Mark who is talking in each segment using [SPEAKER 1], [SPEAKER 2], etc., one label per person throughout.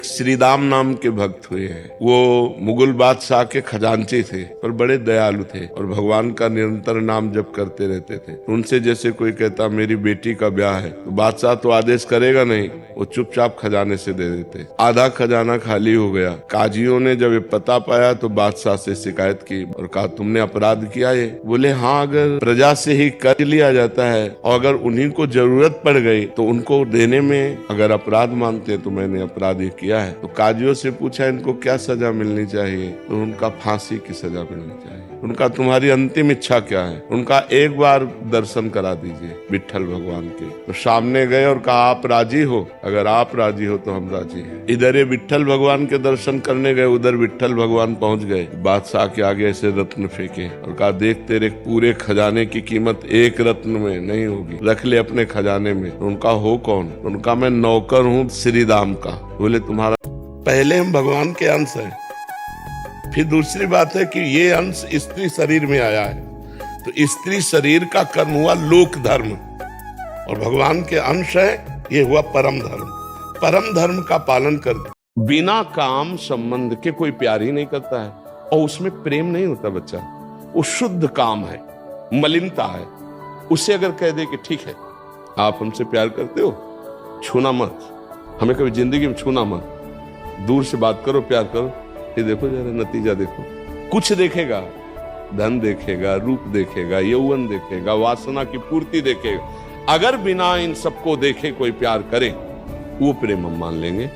[SPEAKER 1] श्रीदाम नाम के भक्त हुए हैं। वो मुगल बादशाह के खजांची थे और बड़े दयालु थे और भगवान का निरंतर नाम जप करते रहते थे। उनसे जैसे कोई कहता मेरी बेटी का ब्याह है तो बादशाह तो आदेश करेगा नहीं, वो चुपचाप खजाने से दे देते। आधा खजाना खाली हो गया। काजियों ने जब ये पता पाया तो बादशाह से शिकायत की और कहा तुमने अपराध किया ये? बोले हाँ, अगर प्रजा से ही कर लिया जाता है और अगर उन्हीं को जरूरत पड़ गई तो उनको देने में अगर अपराध मानते तो मैंने अपराध किया है। तो काजियों से पूछा इनको क्या सजा मिलनी चाहिए? तो उनका फांसी की सजा मिलनी चाहिए। उनका तुम्हारी अंतिम इच्छा क्या है? उनका एक बार दर्शन करा दीजिए विट्ठल भगवान के। तो सामने गए और कहा आप राजी हो? अगर आप राजी हो तो हम राजी हैं। इधर ये विट्ठल भगवान के दर्शन करने गए, उधर विट्ठल भगवान पहुंच गए। बादशाह के आगे ऐसे रत्न फेंके और कहा देख तेरे पूरे खजाने की कीमत एक रत्न में नहीं होगी, रख ले अपने खजाने में। तो उनका हो कौन? उनका मैं नौकर हूँ श्रीदाम का। बोले तुम्हारा पहले हम भगवान के अंश हैं, फिर दूसरी बात है कि ये अंश स्त्री शरीर में आया है तो स्त्री शरीर का कर्म हुआ लोक धर्म और भगवान के अंश है ये हुआ परम धर्म। परम धर्म का पालन कर बिना काम संबंध के कोई प्यार ही नहीं करता है और उसमें प्रेम नहीं होता बच्चा। वो शुद्ध काम है, मलिनता है। उसे अगर कह दे कि ठीक है आप हमसे प्यार करते हो, छूना मत, हमें कभी जिंदगी में छूना मत, दूर से बात करो, प्यार करो, ये देखो जरा नतीजा देखो। कुछ देखेगा, धन देखेगा, रूप देखेगा, यौवन देखेगा, वासना की पूर्ति देखेगा। अगर बिना इन सबको देखे कोई प्यार करे वो प्रेम हम मान लेंगे।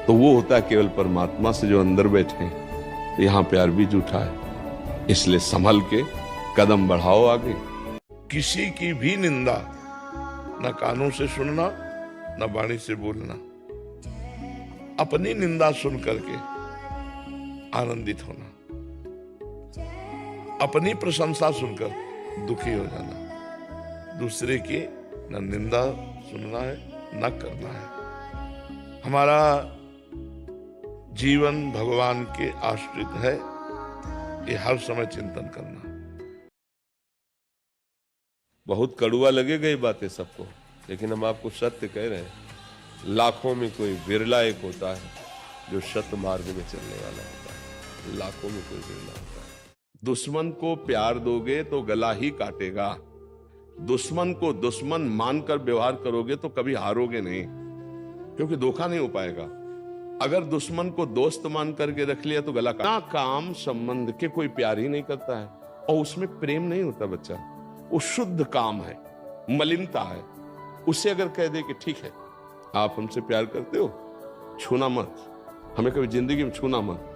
[SPEAKER 1] तो वो होता है केवल परमात्मा से जो अंदर बैठे हैं। यहाँ प्यार भी झूठा है, इसलिए संभल के कदम बढ़ाओ आगे। किसी की भी निंदा न कानों से सुनना न वाणी से बोलना, अपनी निंदा सुन करके आनंदित होना, अपनी प्रशंसा सुनकर दुखी हो जाना। दूसरे की न निंदा सुनना है न करना है। हमारा जीवन भगवान के आश्रित है, ये हर समय चिंतन करना।
[SPEAKER 2] बहुत कड़ुआ लगेगा ये बातें सबको, लेकिन हम आपको सत्य कह रहे हैं। लाखों में कोई बिरला एक होता है जो सत्य मार्ग में चलने वाला होता है। लाखों में कोई बिरला होता है। दुश्मन को प्यार दोगे तो गला ही काटेगा। दुश्मन को दुश्मन मानकर व्यवहार करोगे तो कभी हारोगे नहीं, क्योंकि धोखा नहीं हो पाएगा। अगर दुश्मन को दोस्त मान करके रख लिया तो गला काट। काम संबंध के कोई प्यार ही नहीं करता है और उसमें प्रेम नहीं होता बच्चा। वो शुद्ध काम है, मलिनता है। उसे अगर कह दे कि ठीक है आप हमसे प्यार करते हो, छूना मत, हमें कभी जिंदगी में छूना मत,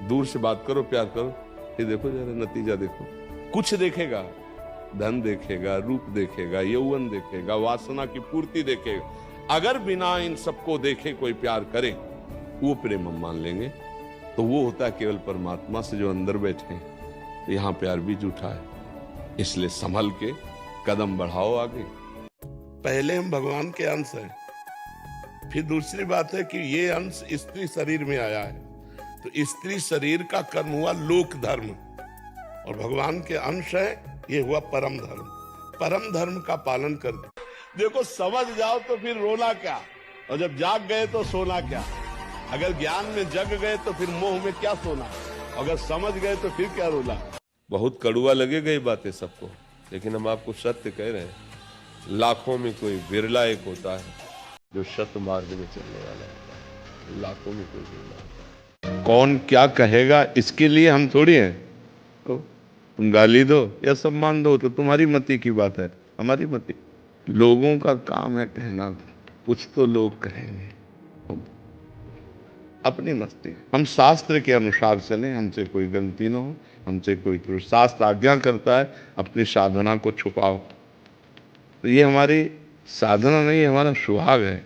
[SPEAKER 2] दूर से बात करो, प्यार करो, ये देखो जरा नतीजा देखो। कुछ देखेगा, धन देखेगा, रूप देखेगा, यौवन देखेगा, वासना की पूर्ति देखेगा। अगर बिना इन सबको देखे कोई प्यार करे वो प्रेम हम मान लेंगे। तो वो होता है केवल परमात्मा से जो अंदर बैठे हैं। तो यहाँ प्यार भी झूठा है, इसलिए संभल के कदम बढ़ाओ आगे।
[SPEAKER 1] पहले हम भगवान के अंश हैं, फिर दूसरी बात है कि ये अंश स्त्री शरीर में आया है तो स्त्री शरीर का कर्म हुआ लोक धर्म और भगवान के अंश है ये हुआ परम धर्म। परम धर्म का पालन कर देखो, समझ जाओ तो फिर रोना क्या, और जब जाग गए तो सोना क्या। अगर ज्ञान में जग गए तो फिर मोह में क्या सोना, अगर समझ गए तो फिर क्या रोना।
[SPEAKER 2] बहुत कड़ुआ लगेगा ये बातें सबको, लेकिन हम आपको सत्य कह रहे हैं। लाखों में कोई बिरला एक होता है जो सत्य मार्ग में चलने वाला होता है। लाखों में कोई बिरला होता है।
[SPEAKER 1] कौन क्या कहेगा इसके लिए हम थोड़ी हैं। तो तुम गाली दो या सम्मान दो तो तुम्हारी मति की बात है, हमारी मति। लोगों का काम है कहना, कुछ तो लोग कहेंगे, अपनी मस्ती। हम शास्त्र के अनुसार चलें, हमसे कोई गलती ना हो, हमसे कोई त्रुटि। शास्त्र आज्ञा करता है अपनी साधना को छुपाओ, तो ये हमारी साधना नहीं, हमारा सुहाग है।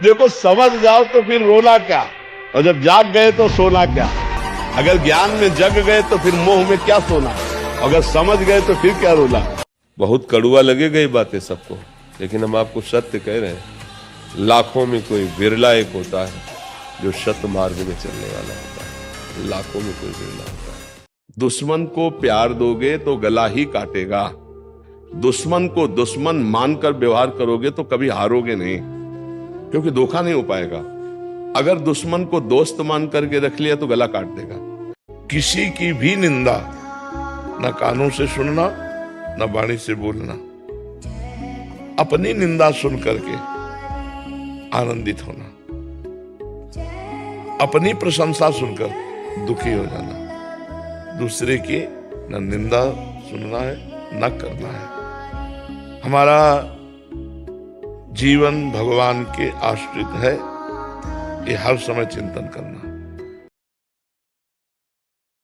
[SPEAKER 1] देखो, समझ जाओ तो फिर रोना क्या, और जब जाग गए तो सोना क्या। अगर ज्ञान में जग गए तो फिर मोह में क्या सोना, अगर समझ गए तो फिर क्या रोना।
[SPEAKER 2] बहुत कड़ुआ लगेगा ये बातें सबको, लेकिन हम आपको सत्य कह रहे हैं। लाखों में कोई बिरला एक होता है जो सत्य मार्ग में चलने वाला होता है। लाखों में कोई बिरला होता है।
[SPEAKER 1] दुश्मन को प्यार दोगे तो गला ही काटेगा। दुश्मन को दुश्मन मानकर व्यवहार करोगे तो कभी हारोगे नहीं, क्योंकि धोखा नहीं हो पाएगा। अगर दुश्मन को दोस्त मान करके रख लिया तो गला काट देगा। किसी की भी निंदा न कानों से सुनना, न वाणी से बोलना। अपनी निंदा सुन करके आनंदित होना, अपनी प्रशंसा सुनकर दुखी हो जाना। दूसरे की न निंदा सुनना है न करना है। हमारा जीवन भगवान के आश्रित है, ये हर समय चिंतन करना।